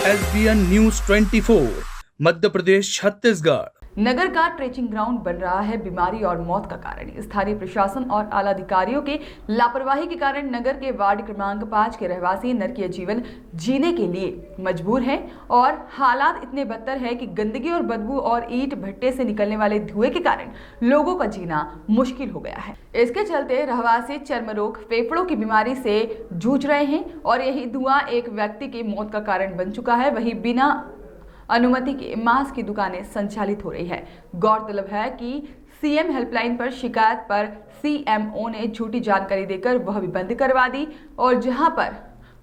SBN news 24 Madhya Pradesh Chhattisgarh. नगर का trenching ground बन रहा है बीमारी और मौत का कारण। स्थानीय प्रशासन और आला अधिकारियों के लापरवाही के कारण नगर के वार्ड क्रमांक 5 के रहवासी नरकीय जीवन जीने के लिए मजबूर हैं और हालात इतने बदतर है कि गंदगी और बदबू और ईंट भट्टे से निकलने वाले धुएं के कारण लोगों का जीना मुश्किल हो गया है। इसके चलते रहवासी चर्म रोग, फेफड़ों की बीमारी से जूझ रहे हैं और यही धुआं एक व्यक्ति की मौत का कारण बन चुका है। वहीं बिना अनुमति के मांस की दुकानें संचालित हो रही है। गौरतलब है कि सीएम हेल्पलाइन पर शिकायत पर सीएमओ ने झूठी जानकारी देकर वह भी बंद करवा दी और जहां पर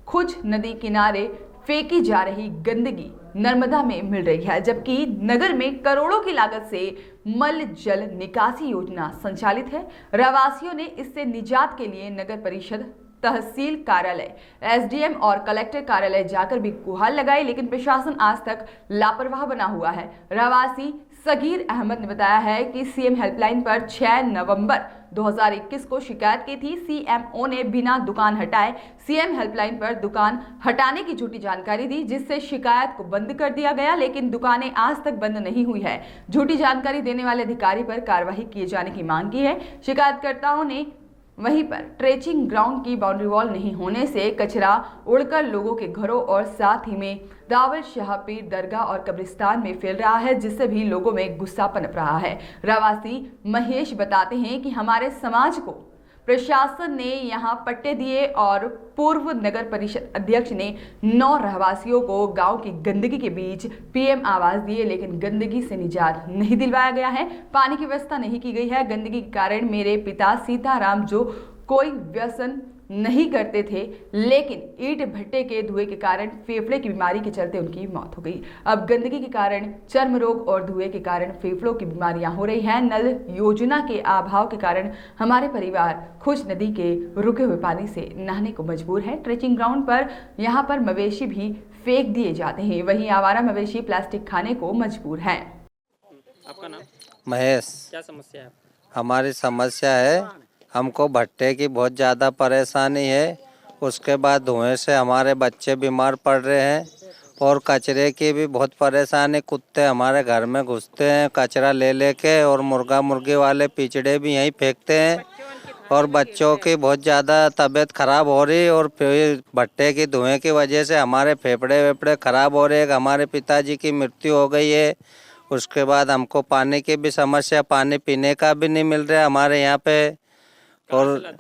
खुज नदी किनारे फेंकी जा रही गंदगी नर्मदा में मिल रही है, जबकि नगर में करोड़ों की लागत से मल जल निकासी योजना संचालित है। रहवासियों ने इससे निजात के लिए नगर परिषद, तहसील कार्यालय, एसडीएम और कलेक्टर कार्यालय जाकर भी गुहार लगाई, लेकिन प्रशासन आज तक लापरवाह बना हुआ है। रहवासी सगीर अहमद ने बताया है कि सीएम हेल्पलाइन पर 6 नवंबर 2021 को शिकायत की थी। सीएमओ ने बिना दुकान हटाए सीएम हेल्पलाइन पर दुकान हटाने की झूठी जानकारी दी, जिससे शिकायत को बंद कर दिया गया, लेकिन दुकानें आज तक बंद नहीं हुई है। झूठी जानकारी देने वाले अधिकारी पर कार्रवाई किए जाने की मांग की है। शिकायतकर्ताओं ने वहीं पर ट्रेचिंग ग्राउंड की बाउंड्री वॉल नहीं होने से कचरा उड़कर लोगों के घरों और साथ ही में दावल शाह पीर दरगाह और कब्रिस्तान में फैल रहा है, जिससे भी लोगों में गुस्सा पनप रहा है। रहवासी महेश बताते हैं कि हमारे समाज को प्रशासन ने यहां पट्टे दिए और पूर्व नगर परिषद अध्यक्ष ने 9 रहवासियों को गांव की गंदगी के बीच पीएम आवास दिए, लेकिन गंदगी से निजात नहीं दिलवाया गया है। पानी की व्यवस्था नहीं की गई है। गंदगी के कारण मेरे पिता सीताराम, जो कोई व्यसन नहीं करते थे, लेकिन ईंट भट्टे के धुएं के कारण फेफड़े की बीमारी के चलते उनकी मौत हो गई। अब गंदगी के कारण चर्म रोग और धुएं के कारण फेफड़ों की बीमारियां हो रही हैं। नल योजना के अभाव के कारण हमारे परिवार खुज नदी के रुके हुए पानी से नहाने को मजबूर है। ट्रेचिंग ग्राउंड पर यहाँ पर मवेशी भी फेंक दिए जाते हैं, वहीं आवारा मवेशी प्लास्टिक खाने को मजबूर हैं। आपका नाम? महेश। क्या समस्या है? हमारी समस्या है, हमको भट्टे की बहुत ज़्यादा परेशानी है। उसके बाद धुएं से हमारे बच्चे बीमार पड़ रहे हैं और कचरे की भी बहुत परेशानी। कुत्ते हमारे घर में घुसते हैं कचरा ले लेके और मुर्गा मुर्गी वाले पिचड़े भी यहीं फेंकते हैं और बच्चों की बहुत ज़्यादा तबीयत खराब हो रही और फिर भट्टे की धुएं की वजह से हमारे फेफड़े वेफड़े खराब हो रहे हैं। हमारे पिताजी की मृत्यु हो गई है। उसके बाद हमको पानी की भी समस्या, पानी पीने का भी नहीं मिल रहा है हमारे यहाँ पे। और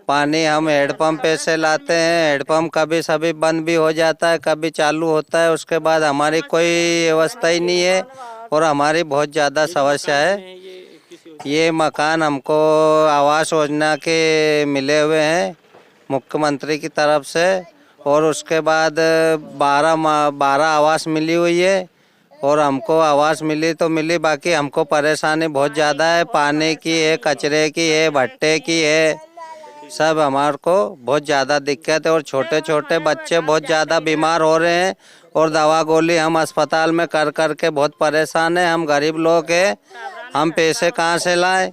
पानी हम हैंडपम्प से लाते हैं। हैंडपम्प कभी सभी बंद भी हो जाता है, कभी चालू होता है। उसके बाद हमारी कोई व्यवस्था ही नहीं है और हमारी बहुत ज़्यादा समस्या है। ये मकान हमको आवास योजना के मिले हुए हैं मुख्यमंत्री की तरफ से और उसके बाद 12 आवास मिली हुई है और हमको आवास मिली तो मिली, बाकी हमको परेशानी बहुत ज़्यादा है। पानी की है, कचरे की है, भट्टे की है, सब हमारे को बहुत ज़्यादा दिक्कत है और छोटे छोटे बच्चे बहुत ज़्यादा बीमार हो रहे हैं और दवा गोली हम अस्पताल में कर कर के बहुत परेशान हैं। हम गरीब लोग हैं, हम पैसे कहाँ से लाएं।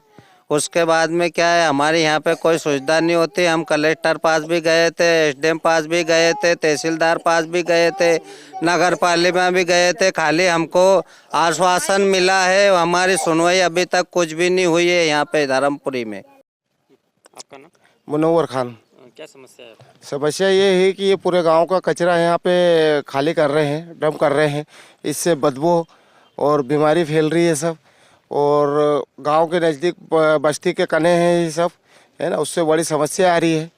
उसके बाद में क्या है, हमारे यहाँ पे कोई सुविधा नहीं होती। हम कलेक्टर पास भी गए थे, एसडीएम पास भी गए थे, तहसीलदार पास भी गए थे, नगर पालिका भी गए थे। खाली हमको आश्वासन मिला है, हमारी सुनवाई अभी तक कुछ भी नहीं हुई है यहाँ पे धर्मपुरी में। आपका नाम? मुनव्वर खान। क्या समस्या है? समस्या ये है कि ये पूरे गांव का कचरा यहाँ पे खाली कर रहे हैं, डंप कर रहे हैं। इससे बदबू और बीमारी फैल रही है सब, और गांव के नज़दीक बस्ती के कने हैं ये सब, है ना। उससे बड़ी समस्या आ रही है।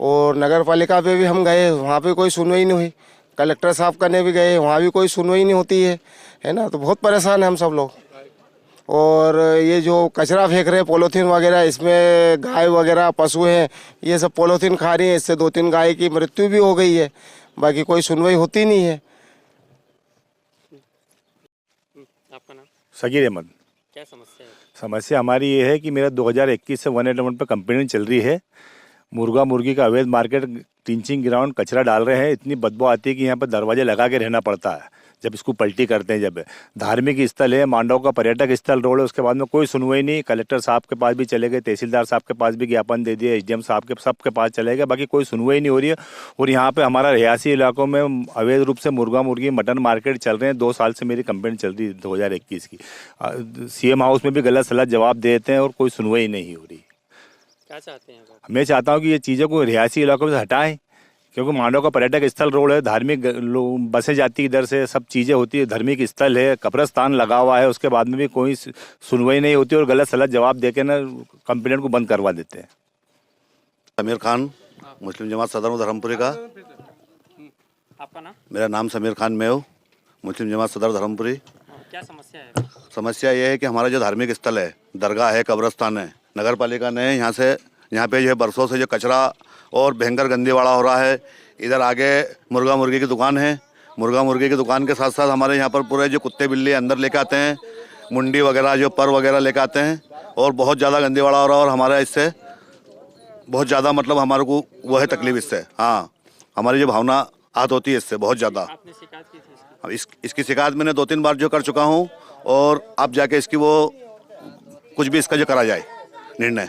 और नगर पालिका पे भी हम गए, वहाँ पे कोई सुनवाई नहीं हुई। कलेक्टर साहब कने भी गए, वहाँ भी कोई सुनवाई नहीं होती है ना। तो बहुत परेशान हैं हम सब लोग। और ये जो कचरा फेंक रहे हैं पॉलीथीन वगैरह, इसमें गाय वगैरह पशु हैं, ये सब पॉलीथीन खा रही है। इससे 2-3 गाय की मृत्यु भी हो गई है, बाकी कोई सुनवाई होती नहीं है। आपका नाम? सगीर अहमद। क्या समस्या है? समस्या हमारी ये है कि मेरा 2021 से 181 पे कंप्लेंट चल रही है। मुर्गा मुर्गी का अवैध मार्केट, टीचिंग ग्राउंड, कचरा डाल रहे हैं। इतनी बदबू आती है कि यहाँ पर दरवाजे लगा के रहना पड़ता है। जब इसको पलटी करते हैं। जब धार्मिक स्थल है, मांडव का पर्यटक स्थल रोड है, उसके बाद में कोई सुनवाई नहीं। कलेक्टर साहब के पास भी चले गए, तहसीलदार साहब के पास भी ज्ञापन दे दिए, एसडीएम साहब के सबके पास चले गए, बाकी कोई सुनवाई नहीं हो रही है। और यहाँ पे हमारा रिहायशी इलाकों में अवैध रूप से मुर्गा मुर्गी मटन मार्केट चल रहे हैं। 2 साल से मेरी कंप्लेंट चल रही है 2021 की। सीएम हाउस में भी गलत सलत जवाब देते हैं और कोई सुनवाई नहीं हो रही। क्या चाहते हैं आप? मैं चाहता हूँ कि ये चीज़ों को रिहायशी इलाकों से हटाएं, क्योंकि मांडव का पर्यटक स्थल रोड है, धार्मिक बसें जाती है इधर से, सब चीज़ें होती है, धार्मिक स्थल है, कब्रस्तान लगा हुआ है, उसके बाद में भी कोई सुनवाई नहीं होती और गलत सलत जवाब देके ना कंप्लेंट को बंद करवा देते हैं। समीर खान, मुस्लिम जमात सदर हूँ धर्मपुरी का। आपका नाम? मेरा नाम समीर खान मैं हूँ, मुस्लिम जमात सदर धर्मपुरी। क्या समस्या है? समस्या ये है कि हमारा जो धार्मिक स्थल है, दरगाह है, कब्रस्तान है, नगर पालिका ने यहाँ पे जो है बरसों से जो कचरा और भयंकर गंदीवाड़ा हो रहा है। इधर आगे मुर्गा मुर्गी की दुकान है, मुर्गा मुर्गी की दुकान के साथ साथ हमारे यहाँ पर पूरे जो कुत्ते बिल्ली अंदर लेके आते हैं, मुंडी वगैरह जो पर वगैरह लेके आते हैं, और बहुत ज़्यादा गंदीवाड़ा हो रहा है। और हमारा इससे बहुत ज़्यादा मतलब हमारे को वो है तकलीफ इससे। हाँ, हमारी जो भावना आहत होती है इससे बहुत ज़्यादा। आपने शिकायत की थी इसकी? इसकी शिकायत मैंने 2-3 बार जो कर चुका हूँ, और अब जाके इसकी वो कुछ भी इसका जो करा जाए निर्णय।